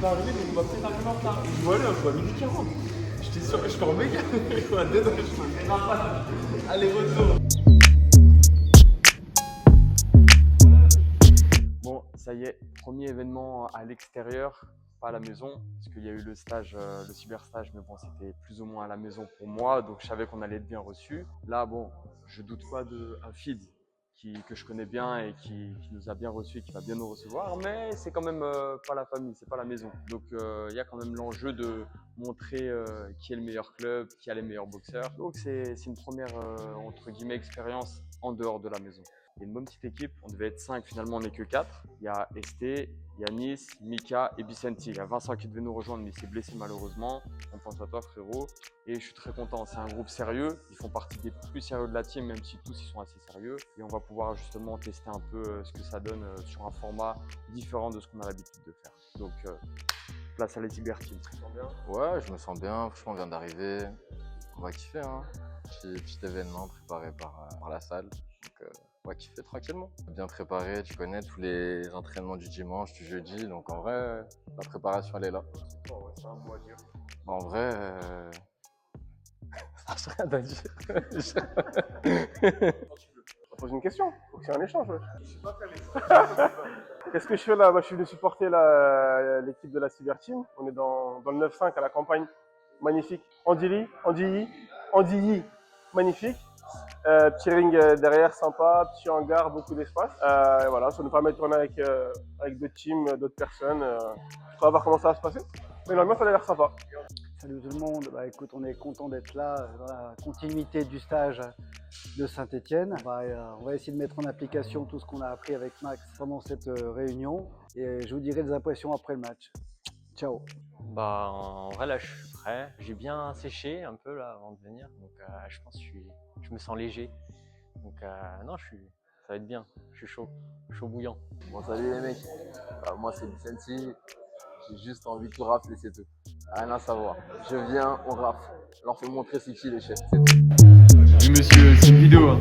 est arrivé, mais il m'a peut-être un peu en retard. Je vois là, je vois midi 40. J'étais sûr, je suis en méga. Allez, retour. Bon, ça y est, premier événement à l'extérieur, pas à la maison, parce qu'il y a eu le stage, le cyberstage, mais bon, c'était plus ou moins à la maison pour moi, donc je savais qu'on allait être bien reçu. Là, bon, je doute pas d'un feed que je connais bien et qui nous a bien reçus et qui va bien nous recevoir, mais c'est quand même pas la famille, c'est pas la maison. Donc il y a quand même l'enjeu de montrer qui est le meilleur club, qui a les meilleurs boxeurs. Donc c'est une première entre guillemets expérience en dehors de la maison. Il y a une bonne petite équipe, on devait être 5, finalement on n'est que 4. Il y a Esté, Yanis, Mika et Vicenti. Il y a Vincent qui devait nous rejoindre mais il s'est blessé malheureusement. On pense à toi frérot. Et je suis très content, c'est un groupe sérieux. Ils font partie des plus sérieux de la team, même si tous ils sont assez sérieux. Et on va pouvoir justement tester un peu ce que ça donne sur un format différent de ce qu'on a l'habitude de faire. Donc place à la Cyber Team. Tu te sens bien? Ouais, je me sens bien, franchement on vient d'arriver. On va kiffer, hein. Petit événement préparé par la salle. Donc on va kiffer tranquillement. Bien préparé, tu connais tous les entraînements du dimanche, du jeudi. Donc en vrai, la préparation elle est là. Oh, ouais, c'est un mot à dire. En vrai, ça n'a rien à dire. On pose une question, faut que c'est un échange. Ouais. Je suis pas faire Qu'est-ce que je fais là? Je suis venu supporter l'équipe de la Cyber Team. On est dans le 9-5 à la campagne. Magnifique. Andilly, magnifique. Petit ring derrière, sympa. Petit hangar, beaucoup d'espace. Et voilà, ça nous permet de tourner avec d'autres teams, d'autres personnes. On va voir comment ça va se passer. Mais l'ambiance, ça a l'air sympa. Salut tout le monde, écoute, on est content d'être là dans la continuité du stage de Saint-Etienne. On va essayer de mettre en application tout ce qu'on a appris avec Max pendant cette réunion et je vous dirai des impressions après le match. Ciao. En vrai là je suis prêt, j'ai bien séché un peu là avant de venir, donc je pense que je me sens léger. Donc non, ça va être bien, je suis chaud bouillant. Bon salut les mecs, moi c'est Vicenti, j'ai juste envie de tout rafler, c'est tout. Rien à savoir. Je viens, on rafle. Alors faut montrer c'est qui les chefs, c'est tout. Oui monsieur, c'est une vidéo. Hein.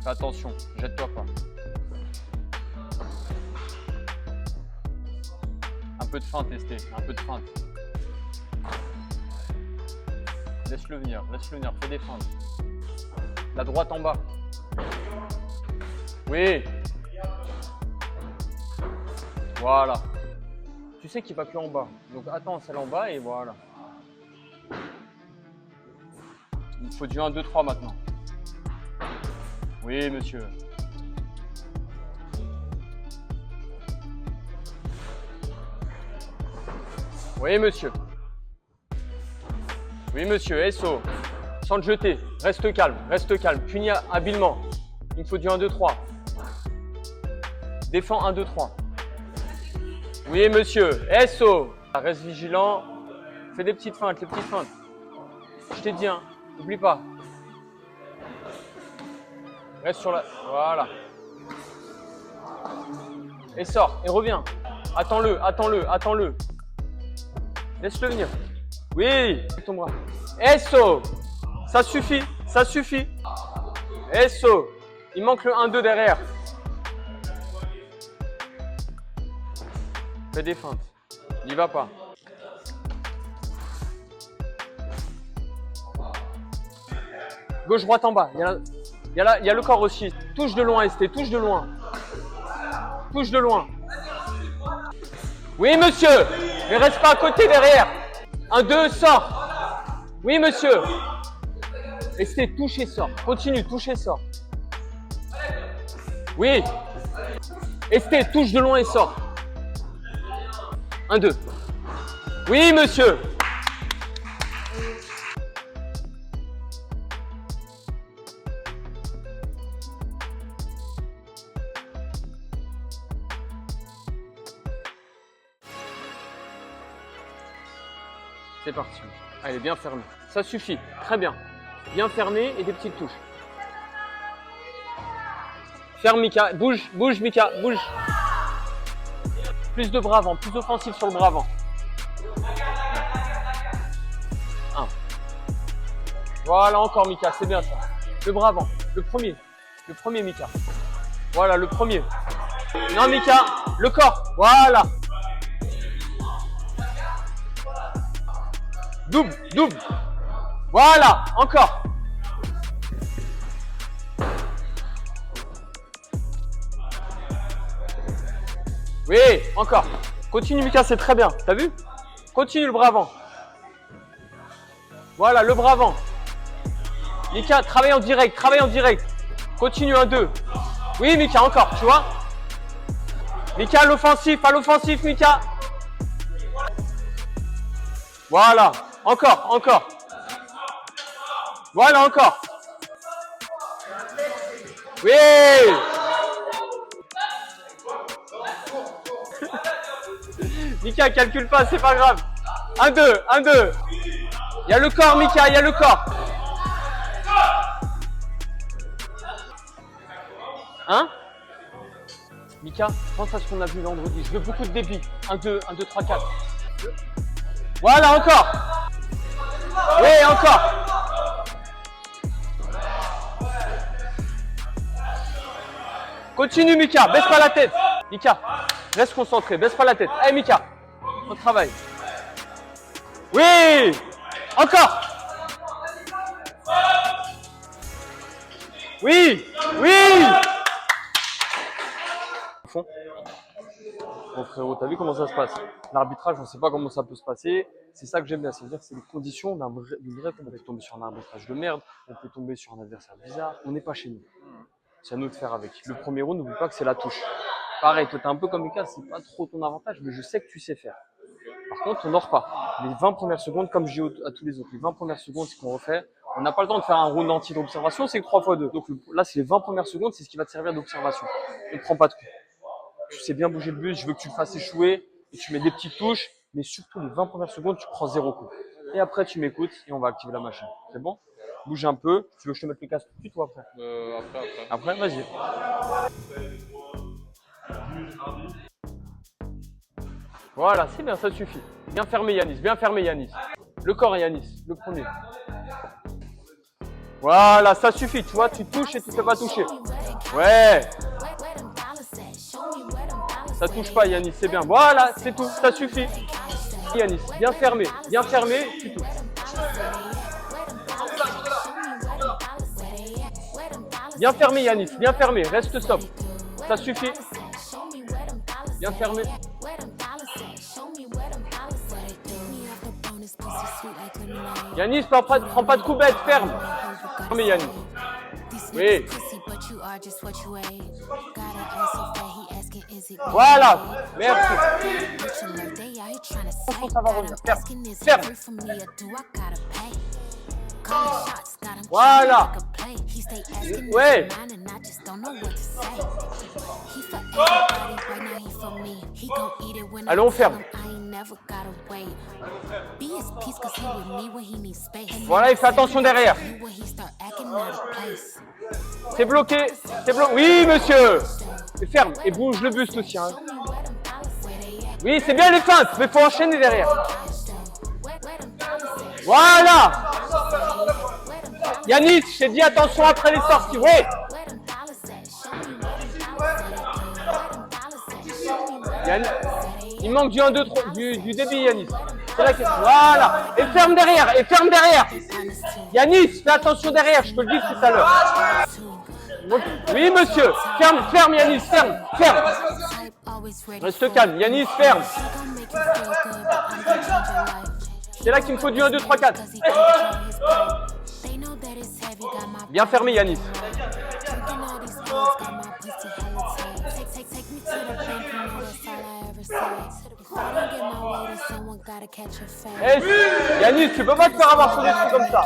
Fais attention, jette-toi pas. Un peu de feinte, Esté, un peu de feinte. Laisse-le venir, fais des feintes. La droite en bas. Oui. Voilà. Tu sais qu'il va que en bas. Donc attends, celle en bas et voilà. Il faut du 1, 2, 3 maintenant. Oui, monsieur. Oui, monsieur. Oui, monsieur. SO. Sans te jeter. Reste calme. Punis habilement. Il me faut du 1, 2, 3. Défends 1, 2, 3. Oui, monsieur. SO. Reste vigilant. Fais des petites feintes, Je t'ai dit, hein. N'oublie pas. Reste sur la... Voilà. Et sors, et reviens. Attends-le. Laisse-le venir. Oui, avec ton bras. SO. Ça suffit. SO. Il manque le 1-2 derrière. Fais des feintes. N'y va pas. Gauche-droite en bas. Il y a le corps aussi. Touche de loin, ST. Touche de loin. Oui, monsieur. Ne reste pas à côté derrière. 1-2, sort. Oui, monsieur. ST, touche et sort. Continue, touche et sort. Oui. ST, touche de loin et sort. 1-2. Oui, monsieur. C'est parti. Allez, bien fermé. Ça suffit. Très bien. Bien fermé et des petites touches. Ferme Mika, bouge, bouge Mika, bouge. Plus de bras avant, plus offensif sur le bras avant. 1. Voilà encore Mika, c'est bien ça. Le bras avant, le premier Mika. Voilà, le premier. Non Mika, le corps, voilà. Double, double. Voilà, encore. Oui, encore. Continue Mika, c'est très bien. T'as vu? Continue le bras avant. Voilà, le bras avant. Mika, travaille en direct, travaille en direct. Continue, 1, 2. Oui, Mika, encore, tu vois? Mika, à l'offensif, Mika. Voilà, encore, encore. Voilà, encore. Oui. Mika, calcule pas, c'est pas grave. 1, 2, 1, 2. Il y a le corps, Mika, il y a le corps. Hein? Mika, pense à ce qu'on a vu vendredi. Je veux beaucoup de débit. 1, 2, 1, 2, 3, 4. Voilà, encore. Oui, encore. Continue, Mika. Baisse pas la tête. Mika, reste concentré. Baisse pas la tête. Allez, Mika. On travaille. Oui. Encore. Oui. Oui. Fond. Bon frérot, t'as vu comment ça se passe? L'arbitrage, on sait pas comment ça peut se passer. C'est ça que j'aime bien, c'est-à-dire que c'est les conditions d'une vraie compétition. On peut tomber sur un arbitrage de merde, on peut tomber sur un adversaire bizarre. On n'est pas chez nous. C'est à nous de faire avec. Le premier round, n'oublie pas que c'est la touche. Pareil, toi t'es un peu comme Lucas, c'est pas trop ton avantage, mais je sais que tu sais faire. Par contre, on dort pas. Les 20 premières secondes, comme je dis à tous les autres, les 20 premières secondes, c'est ce qu'on refait. On n'a pas le temps de faire un round entier d'observation, c'est que 3 x 2. Donc là, c'est les 20 premières secondes, c'est ce qui va te servir d'observation. Ne prends pas de coups. Tu sais bien bouger le bus, je veux que tu le fasses échouer et tu mets des petites touches, mais surtout les 20 premières secondes, tu prends 0 coup. Et après, tu m'écoutes et on va activer la machine. C'est bon? Bouge un peu. Tu veux que je te mette le casque tout de suite ou après? Après, vas-y. Voilà, c'est bien, ça suffit. Bien fermé Yanis, bien fermé Yanis. Le corps Yanis, le premier. Voilà, ça suffit, tu vois, tu touches et tu ne fais pas toucher. Ouais. Ça touche pas Yanis, c'est bien. Voilà, c'est tout, ça suffit. Yanis, bien fermé, tu touches. Bien fermé Yanis, bien fermé, reste stop. Ça suffit. Bien fermé. Yanis, prends pas de coup bête, ferme. Fermé Yanis. Oui. Voilà, merci. Ça va revenir. Ferme. Voilà. Ouais. Allez, on ferme. Voilà, il fait attention derrière. C'est bloqué. C'est bloqué. Oui, monsieur. Et ferme. Et bouge le buste aussi. Hein. Oui, c'est bien les feintes, mais il faut enchaîner derrière. Voilà. Yanis, je t'ai dit attention après les sorties. Oui. Yanis, il manque du 1, 2, 3, du débit, Yanis. C'est la question. Voilà. Et ferme derrière. Et ferme derrière. Yanis, fais attention derrière. Je te le dis tout à l'heure. Oui, monsieur. Ferme, Yanis. Ferme. Reste calme. Yanis, ferme. C'est là qu'il me faut du 1, 2, 3, 4. Bien fermé, Yanis. Hey, Yanis, tu peux pas te faire avoir sur des trucs comme ça.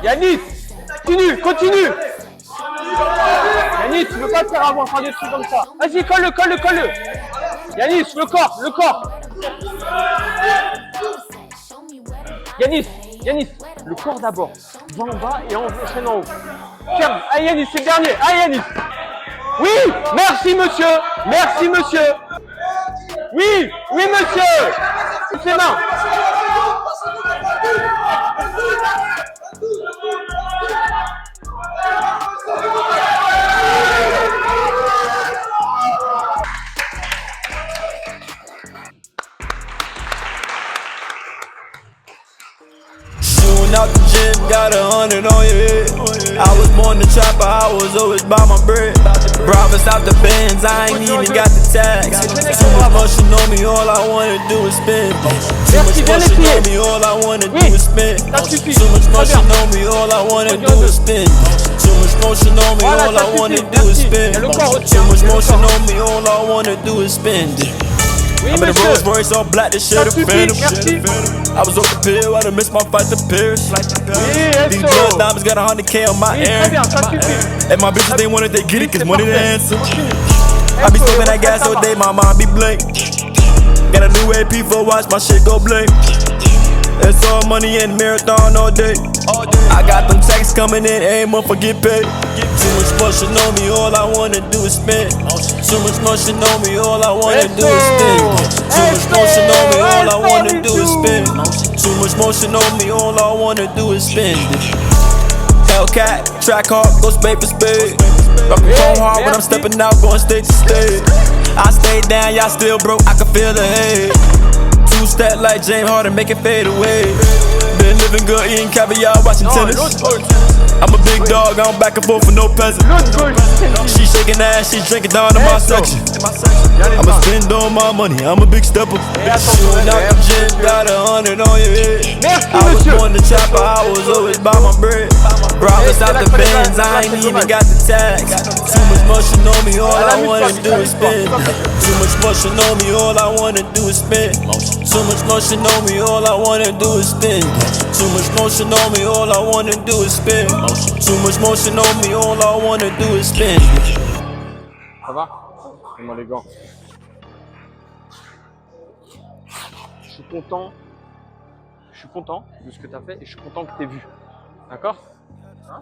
Yanis, continue. Yanis, tu peux pas te faire avoir sur des trucs comme ça. Vas-y, colle-le. Yanis, le corps, le corps. Yanis, le corps d'abord. Va en bas et enchaîne en haut. Ferme. Ah Yanis, c'est le dernier. Ah Yanis. Oui, merci monsieur. Merci monsieur. Oui, oui monsieur. Toutes les mains. Shooting out the gym, got 100 on your head. I was born the trapper, I was always by my bread. Bravo out the Benz, I ain't even got the tags. Too much motion on me, all I wanna do is spin. Too much motion on me, all I wanna do is spin. Too much motion on me, all I wanna do is spin. Too much motion on me, all I wanna do is spin. Too much motion on me, all I wanna do is spin. I'm in a Rolls Royce, all black, this shit a phantom. I was off the pill, I done missed my fight to Paris. These blood diamonds got 100K on my ear. And my bitches, they want it, they get it, cause money the answer. I be smoking that gas all day, my mind be blank. Got a new AP for watch, my shit go blank. It's all money and marathon all day. I got them checks coming in, every month I get paid. Too much motion on me, all I wanna do is spin. Too much motion on me, all I wanna do is spin. Too much motion on me, all I wanna do is spin. Too much motion on me, all I wanna do is spin. Hellcat, track hard, go spade for spade. Rapping phone hard when I'm stepping out, going stage to stage. I stay down, y'all still broke, I can feel the hate. Two-step like James Harden, make it fade away. Been living good, eating caviar, watching tennis. I'm a big dog, I don't back and forth for no peasant. She shaking ass, she drinking down in my section. I'ma spend all my money, I'm a big stepper. Shooting out the gym, got 100 on your head. I was born the trapper, I was always by my bread. Bravo out the Benz, I ain't even got the tags. Too much motion on me, all I wanna do is spin. Too much motion on me, all I wanna do is spin. Too much motion on me, all I wanna do is spin. Too much motion on me, all I wanna do is spin. Too much motion on me, all I wanna do is spin. Ça va? Fais-moi les gants. Je suis content. Je suis content de ce que tu as fait et je suis content que tu aies vu. D'accord? Hein?